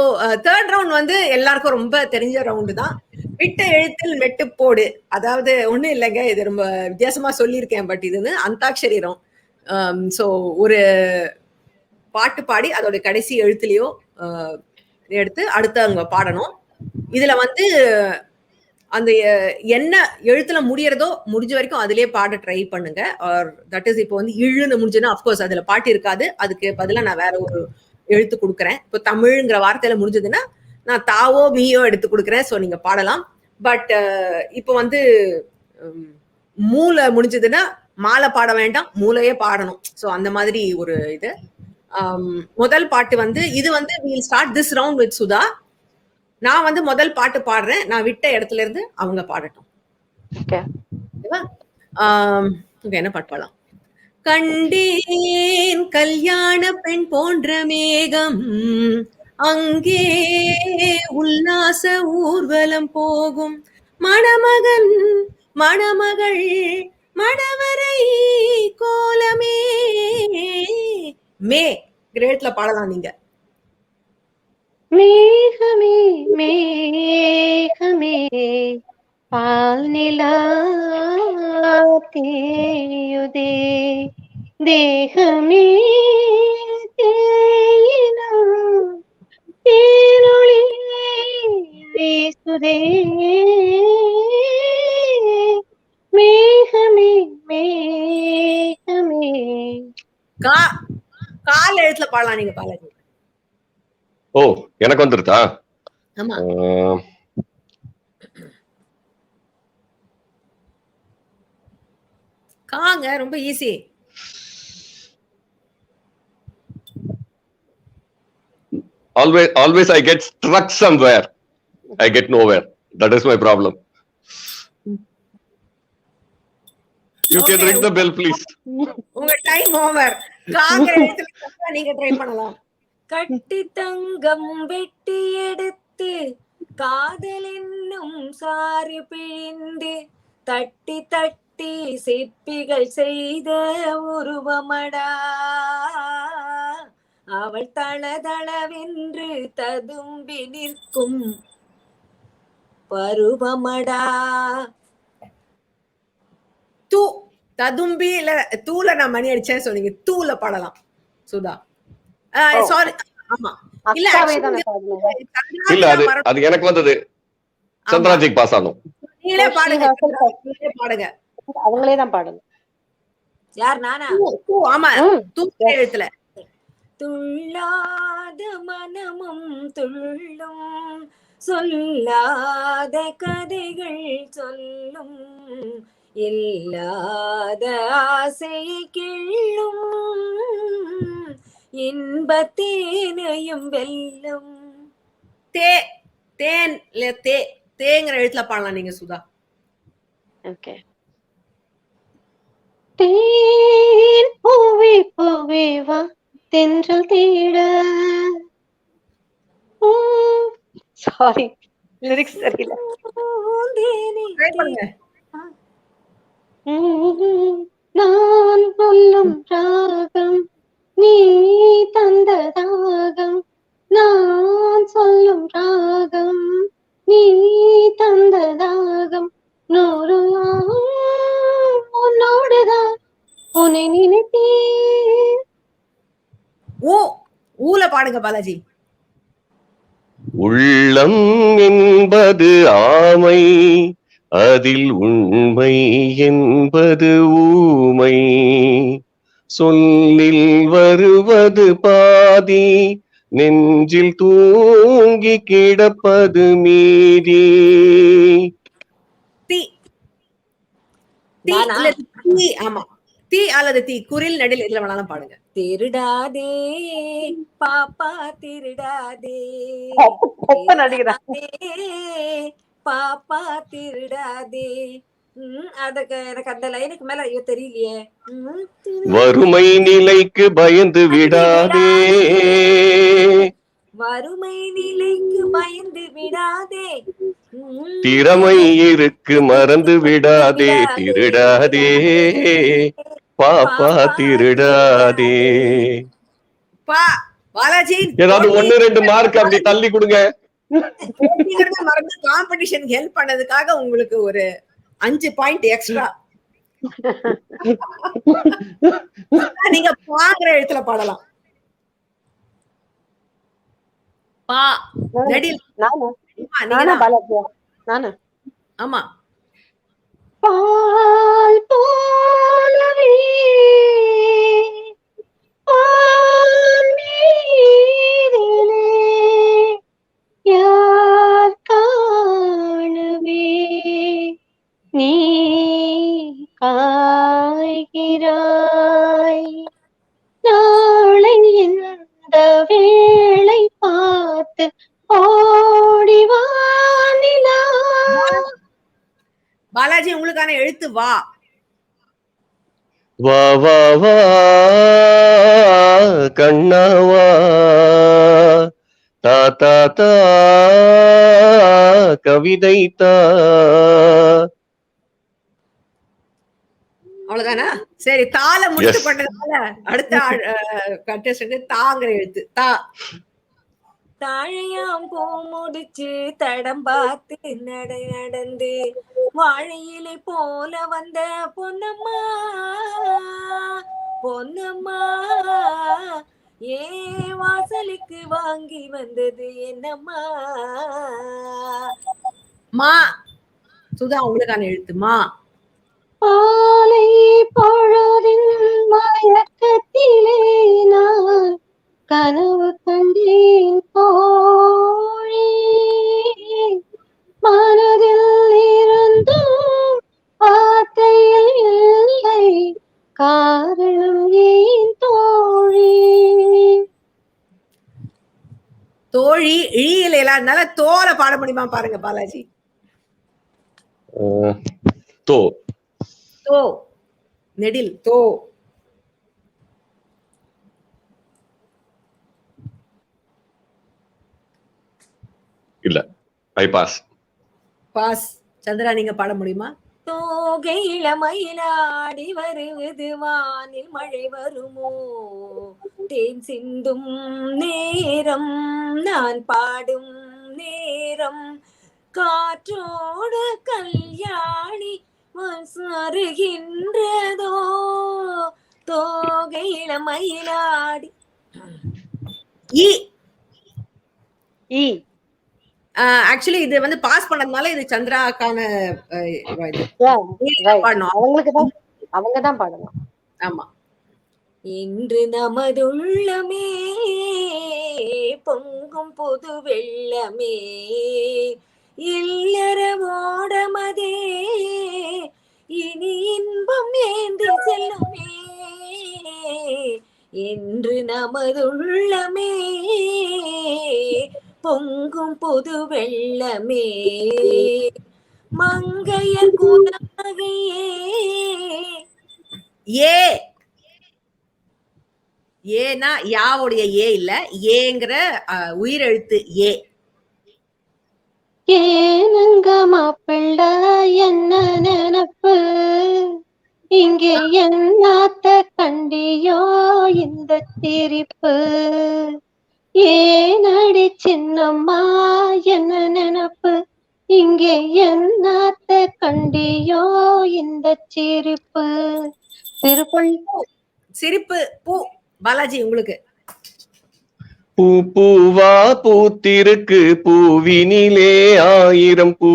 third round வந்து எல்லாருக்கும் ரொம்ப தெரிஞ்ச round தான். விட்ட எழுத்தில் மெட்டு போடு. அதாவது ஒண்ணும் இல்லைங்க, இது ரொம்ப வித்தியாசமா சொல்லியிருக்கேன், பட் இது அந்தாக்ஷரி ரவுண்ட். ஸோ ஒரு பாட்டு பாடி அதோட கடைசி எழுத்துலயோ எடுத்து அடுத்து அவங்க பாடணும். இதுல வந்து அந்த என்ன எழுத்துல முடியறதோ முடிஞ்ச வரைக்கும் அதுலயே பாட ட்ரை பண்ணுங்க. ஆர் தட் இஸ் இப்போ வந்து இழுன்னு முடிஞ்சுன்னா அப்கோர்ஸ் அதுல பாட்டு இருக்காது. அதுக்கு பதிலா நான் வேற ஒரு எழுத்து கொடுக்குறேன். இப்போ தமிழ்ங்கிற வார்த்தையில முடிஞ்சதுன்னா நான் தாவோ மீயோ எடுத்து கொடுக்குறேன். ஸோ நீங்க பாடலாம். பட் இப்போ வந்து மூளை முடிஞ்சதுன்னா மாலை பாட வேண்டாம், மூளையே பாடணும். ஸோ அந்த மாதிரி ஒரு இது. முதல் பாட்டு வந்து இது வந்து we'll start this round with Sudha. நான் வந்து முதல் பாட்டு பாடுறேன். நான் விட்ட இடத்துல இருந்து அவங்க பாடட்டும். ஓகேவா? ஓகே, என்ன பாட்டு பாடலாம்? கண்டேன் கல்யாண பெண் போன்ற மேகம், அங்கே உல்லாச ஊர்வலம் போகும், மணமகன் மணமகள் மணவரை கோலமே. மே கிரேட்ல பாடலாம் நீங்க. மேகமே மேகமே பால் நிலா தேயுதே தேகமே தேயினம் தேனொளி வீசுதே மேகமே மேகமே. கா கால் எழுத்துல பாடலாம் நீங்க பாலாஜி. ஓ, எனக்கு வந்துருதா? ஆமா. காங்க ரொம்ப easy. Always I get struck somewhere. I get nowhere. That is my problem. You can Okay. ring the bell, please. உங்க டைம் ஓவர். காங்க எழுத்துல நீங்க ட்ரை பண்ணலாம். கட்டி தங்கம் வெட்டி எடுத்து காதல் என்னும் சாறு பிழிந்து தட்டி தட்டி சிற்பிகள் செய்த உருவமடா அவள் தளதளவென்று ததும்பி நிற்கும் பருவமடா. தூ ததும்பி இல்ல தூல நான் மணி அடிச்சேன் சொன்னீங்க. தூல பாடலாம் சுதா. சாரி. ஆமா. இல்ல அக்காவே தானே பாடுனேன். இல்ல அது எனக்கு வந்தது. சந்திராஜிக்கு பாஸ் ஆகும். நீங்களே பாடுங்க. நீங்களே பாடுங்க. அவங்களே தான் பாடணும். யார் நானா? தூ ஆமா. தூ எழுத்துல. துள்ளாத மனமும் துள்ளும் சொல்லாத கதைகள் சொல்லும் இல்லாத ஆசை கிள்ளும் இன்பத்தேனையும் வெல்லும். தே தேன் இல்ல தேங்கிற எழுத்துல பாடலாம் நீங்க சுதா. ஓகே. தேன் பூவே பூவே வா தென்றல் தேட. சாரி, லிரிக்ஸ் தெரியல. ட்ரை பண்ணுங்க. நான் சொல்லும் ராகம் நீ தந்த தாகம். நான் சொல்லும் ராகம் நீ தந்த தாகம். நூறு உன்னோடுதான் உன்னை நினைத்தேன். ஊல பாடுங்க பாலாஜி. உள்ளம் என்பது ஆமை, அதில் உண்மை என்பது ஊமை. சொல்லில் வருவது பாதி, நெஞ்சில் தூங்கி கிடப்பது மீதி. தீ தீ இல்ல தீ. ஆமா, தீ அல்லது தீ. குரில் நடில் எதுல வேணாலும் பாடுங்க. திருடாதே பாப்பா திருடாதே பாப்பா திருடாதே. அதுக்கு எனக்கு அந்த லைனுக்கு மேல ஐயோ தெரியலையே. வறுமை நிலைக்கு பயந்து விடாதே, வறுமை நிலைக்கு பயந்து விடாதே. திறமை இருக்கு மறந்து விடாதே. திருடாதே பாப்பா திருடாதே. பாலாஜி ஏதாவது 1-2 மார்க் அப்படி தள்ளி கொடுங்க. மறந்து காம்படிஷன் ஹெல்ப் பண்ணதுக்காக உங்களுக்கு ஒரு 5 பாயிண்ட் எக்ஸ்ட்ரா. நீங்க பாக்குற எழுத்துல பாடலாம். பா நடில். ஆமா. பால் போலவே யார் காணவே நீ காய்கிறாய். நாளை இந்த வேளை பார்த்து ஓடிவானிலா. பாலாஜி உங்களுக்கான எழுத்து வா. வா வா வா கண்ணாவா, தா தா தா கவிதை தா. அவ்வளவுதானா? சரி, தால முடித்து பண்ணதுனால அடுத்த கண்டஸ்டன்ட் தாங்கிற எழுத்து. தா தாழையாம் பூ முடிச்சு தடம் பார்த்து நடந்து வாழையிலை போல வந்த பொன்னம்மா பொன்னம்மா ஏ வாசலுக்கு வாங்கி வந்தது என்னம்மா. மா சுதா உங்களுக்கான எழுத்து மா. பாலை பொழுதின் மயக்கத்திலே நான் கனவு கண்டேன் தோழி, மனதில் இருந்தும் வார்த்தையில் இல்லை காரணம் ஏன் தோழி. தோழி இழியில இல்லாதனால தோல பாட முடியுமா பாருங்க பாலாஜி. தோ தோ நெடில் தோ. இல்ல, ஐ பாஸ். பாஸ். சந்திரா நீங்க பாட முடியுமா? தோகை இளமயிலாடி வருவது வானில் மழை வருமோ, தேன் சிந்தும் நேரம் நான் பாடும் நேரம், காற்றோடு கல்யாணி வருகின்றதோ, தோகை இளமயிலாடி. ஆக்சுவலி இது வந்து பாஸ் பண்ணதுனால இது சந்திராக்கான அவங்க தான் பாடணும். ஆமா. இன்று நமதுள்ளமே பொங்கும் புது வெள்ளமே, இல்லற ஓடமதே இனி இன்பம் ஏந்தி செல்லுமே, என்று நமதுள்ளமே பொங்கும் புது வெள்ளமே, மங்கையர் குலகையே. ஏ ஏனா யாவுடைய ஏ இல்ல, ஏங்கிற உயிரெழுத்து ஏ. ஏனங்க மாப்பிள்ள என்ன நினப்பு, இங்கே என்னாத்த கண்டியோ இந்த சிரிப்பு, ஏனடி சின்னம்மா என்ன நினப்பு, இங்கே என்னாத்த கண்டியோ இந்த சிரிப்பு. திருப்பள் சிரிப்பு பூ. பாலாஜி உங்களுக்கு. பூ பூவா பூத்திருக்கு பூவினிலே ஆயிரம் பூ,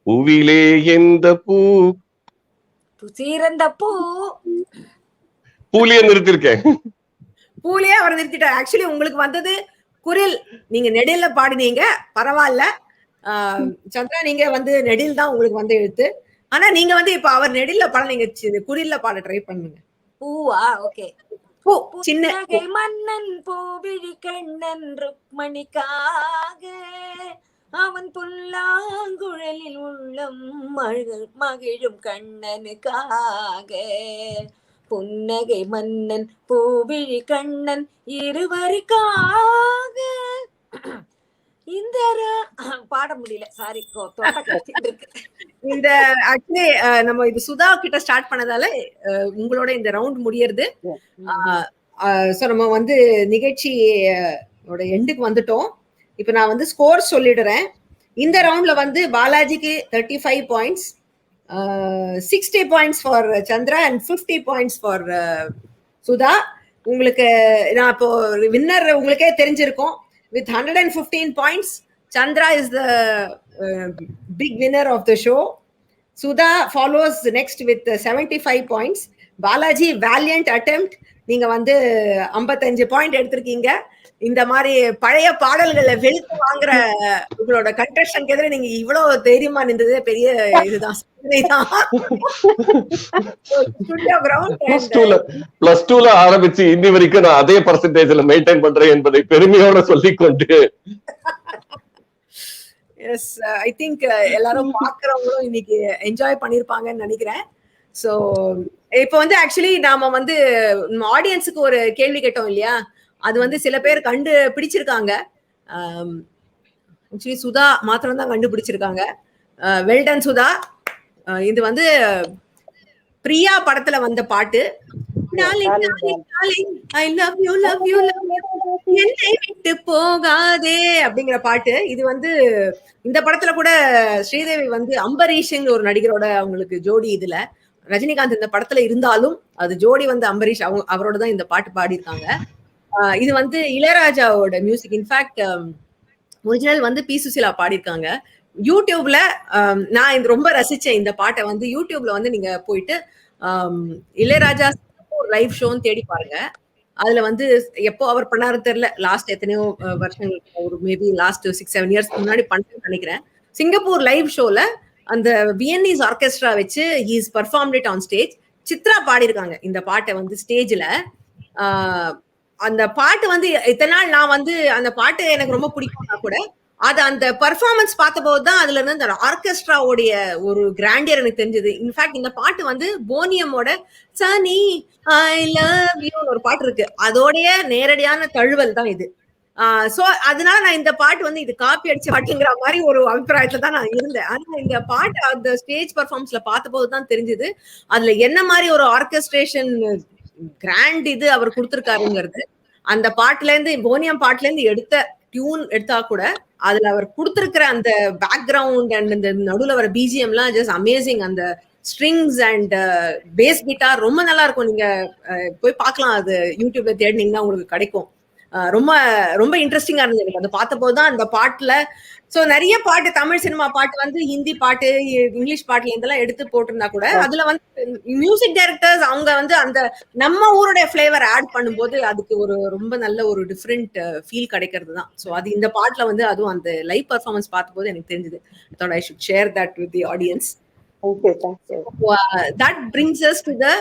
பூவிலே எந்த பூ, சிறந்த பூ. பூலியே நிறுத்திருக்கேன். பூலியே அவர் நிறுத்திட்டார். ஆக்சுவலி உங்களுக்கு வந்தது குரில், நீங்க நெடில்ல பாடினீங்க, பரவாயில்ல. சந்திரா நீங்க வந்து நெடில் தான் உங்களுக்கு வந்து எழுத்து. ஆனா நீங்க வந்து இப்ப அவர் நெடில்ல பாட, நீங்க குரில்ல பாட ட்ரை பண்ணுங்க. பூவா? ஓகே. பூ சின்ன மன்னன் பூவிழி கண்ணன் ருக்மணிக்காக, அவன் புல்லாங்குழலில் உள்ளம் மகிழும் கண்ணனுக்காக, புன்னகை மன்னன் பூவிழி கண்ணன் இருவருக்காக. இந்த பாட முடியல, சாரி. இந்த ஆக்சுவலி நம்ம இது சுதா கிட்ட ஸ்டார்ட் பண்ணதால உங்களோட இந்த ரவுண்ட் முடியறது. சோ நம்ம வந்து நிகழ்ச்சியோட எண்டுக்கு வந்துட்டோம். இப்ப நான் வந்து ஸ்கோர் சொல்லிடுறேன். இந்த ரவுண்ட்ல வந்து பாலாஜிக்கு 35 points, 60 points for Chandra and 50 points for Sudha. உங்களுக்கு நான் இப்போ வின்னர் உங்களுக்கே தெரிஞ்சிருக்கும். With 115 points, Chandra is the big winner of the show. Sudha follows next with 75 points. Balaji, valiant attempt. நீங்க வந்து 55 பாயிண்ட் எடுத்திருக்கீங்க. இந்த மாதிரி பழைய பாடல்களை வெளுத்து வாங்குற உங்களோட கண்டெஸ்டன்ட்க்கு எதிர நீங்க இவ்வளவு தைரியமா நின்றது பெரிய இதுதான். பிளஸ் டூல ஆரம்பிச்சு இன்னி வரைக்கும் நான் அதே பர்சன்டேஜ்ல மெயின்டைன் பண்றேன் என்பதை பெருமையோட சொல்லிக்கொண்டு, எஸ், ஐ திங்க் எல்லாரும் பாக்குறவங்களும் இன்னைக்கு என்ஜாய் பண்ணிருப்பாங்கன்னு நினைக்கிறேன். சோ இப்போ வந்து ஆக்சுவலி நாம வந்து ஆடியன்ஸுக்கு ஒரு கேள்வி கேட்டோம் இல்லையா, அது வந்து சில பேர் கண்டு பிடிச்சிருக்காங்க. ஆக்சுவலி சுதா மாத்திரம் தான் கண்டுபிடிச்சிருக்காங்க. வெல்டன் சுதா. இது வந்து பிரியா படத்துல வந்த பாட்டு. Darling darling darling I love you love you love you என்னை விட்டு போகாதே அப்படிங்கிற பாட்டு. இது வந்து இந்த படத்துல கூட ஸ்ரீதேவி வந்து அம்பரீஷ்ங்கிற ஒரு நடிகரோட அவங்களுக்கு ஜோடி. இதுல ரஜினிகாந்த் இந்த படத்துல இருந்தாலும் அது ஜோடி வந்து அம்பரீஷ், அவரோட தான் இந்த பாட்டு பாடியிருக்காங்க. இது வந்து இளையராஜாவோட மியூசிக். இன்ஃபேக்ட் ஒரிஜினல் வந்து பி சுசிலா பாடியிருக்காங்க. யூடியூப்ல நான் இது ரொம்ப ரசிச்சேன் இந்த பாட்டை வந்து. யூடியூப்ல வந்து நீங்க போயிட்டு இளையராஜா லைவ் ஷோன்னு தேடி பாருங்க. அதுல வந்து எப்போ அவர் பண்ணாரு தெரியல, லாஸ்ட் எத்தனையோ வருஷங்கள், ஒரு மேபி லாஸ்ட் 6-7 இயர்ஸ் முன்னாடி பண்ணேன்னு நினைக்கிறேன். சிங்கப்பூர் லைவ் ஷோல அந்த வியன்னீஸ் ஆர்கெஸ்ட்ரா வச்சு he's performed it on stage. Chitra பாடியிருக்காங்க இந்த பாட்டை வந்து ஸ்டேஜ்ல. அந்த பாட்டு வந்து இத்தனை நாள் நான் வந்து அந்த பாட்டு எனக்கு ரொம்ப பிடிக்கும்னா கூட அது அந்த பர்ஃபார்மன்ஸ் பார்த்தபோது தான் அதுல இருந்து அந்த ஆர்கெஸ்ட்ராவுடைய ஒரு கிராண்டியர் எனக்கு தெரிஞ்சது. இன்ஃபேக்ட் இந்த பாட்டு வந்து போனியமோட சனி ஐ லவ் யூ ஒரு பாட்டு இருக்கு, அதோடைய நேரடியான தழுவல் தான் இது. சோ அதனால நான் இந்த பாட்டு வந்து இது காப்பி அடிச்ச பாட்டுங்கிற மாதிரி ஒரு அபிப்பிராயத்துல தான் நான் இருந்தேன். ஆனா இந்த பாட்டு அந்த ஸ்டேஜ் பர்ஃபார்மன்ஸ்ல பார்த்தபோது தான் தெரிஞ்சது அதுல என்ன மாதிரி ஒரு ஆர்கெஸ்ட்ரேஷன் கிராண்ட் இது அவர் கொடுத்திருக்காருங்கிறது. அந்த பாட்டுல இருந்து, போனியம் பாட்டுல இருந்து எடுத்த டியூன் எடுத்தா கூட அதுல அவர் கொடுத்திருக்கிற அந்த பேக்ரவுண்ட் அண்ட் இந்த நடுவுல வர பிஜிஎம் எல்லாம் ஜஸ்ட் அமேசிங். அந்த ஸ்ட்ரிங்ஸ் அண்ட் பேஸ் கிட்டார் ரொம்ப நல்லா இருக்கும். நீங்க போய் பார்க்கலாம், அது யூடியூப்ல தேடினீங்கன்னா உங்களுக்கு கிடைக்கும். ரொம்ப ரொம்ப இன்ட்ரெஸ்டிங்கா இருந்தது எனக்கு அதை பார்த்தபோது தான் அந்த பாட்டுல. சோ நிறைய பாட்டு, தமிழ் சினிமா பாட்டு வந்து ஹிந்தி பாட்டு, இங்கிலீஷ் பாட்டுல இதெல்லாம் எடுத்து போட்டிருந்தா கூட அதுல வந்து மியூசிக் டைரக்டர்ஸ் அவங்க வந்து அந்த நம்ம ஊருடைய ஃபிளேவர் ஆட் பண்ணும்போது அதுக்கு ஒரு ரொம்ப நல்ல ஒரு டிஃப்ரெண்ட் ஃபீல் கிடைக்கிறது தான். ஸோ அது இந்த பாட்டுல வந்து அதுவும் அந்த லைவ் பர்ஃபார்மன்ஸ் பார்த்தபோது எனக்கு தெரிஞ்சது. I thought I should share that with the audience. Thank you. That brings us to the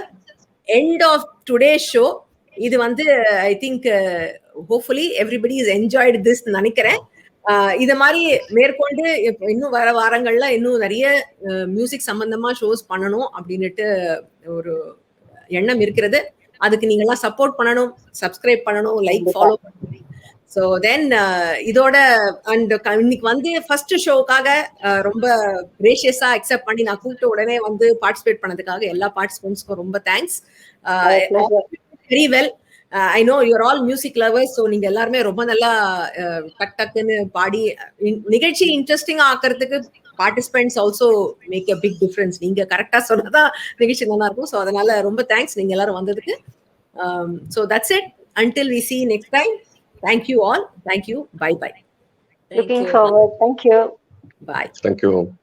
end of today's show. இது வந்து I think hopefully everybody is enjoyed this நினைக்கிறேன். இத மாதிரி மேற்கொண்டு இன்னும் வர வாரங்கள்ல இன்னும் நிறைய மியூசிக் சம்பந்தமா ஷோஸ் பண்ணணும் அப்படின்னுட்டு ஒரு எண்ணம் இருக்கிறது. அதுக்கு நீங்க எல்லாம் சப்போர்ட் பண்ணணும், சப்ஸ்கிரைப் பண்ணணும், லைக் ஃபாலோ பண்ணணும். ஸோ தென் இதோட அண்ட் இன்னைக்கு வந்து ஃபர்ஸ்ட் ஷோக்காக ரொம்ப கிரேஷியஸா அக்செப்ட் பண்ணி நான் கூப்பிட்ட உடனே வந்து பார்ட்டிசிபேட் பண்ணதுக்காக எல்லா பார்ட்டிசிபென்ட்ஸ்க்கும் ரொம்ப thanks. Very well. I know you're all music lovers. So நீங்க எல்லாருமே ரொம்ப நல்லா டக் டக்குன்னு பாடி நிகழ்ச்சி இன்ட்ரெஸ்டிங்கா ஆக்கிறதுக்கு participants also make a big difference. நீங்க கரெக்டா சொன்னதான் நிகழ்ச்சி நல்லா இருக்கும். ஸோ அதனால ரொம்ப தேங்க்ஸ் நீங்க எல்லாரும் வந்ததுக்கு. So that's it. Until we see next time. Thank you all. Thank you. Bye bye. Looking forward. Thank you. Bye. Thank you.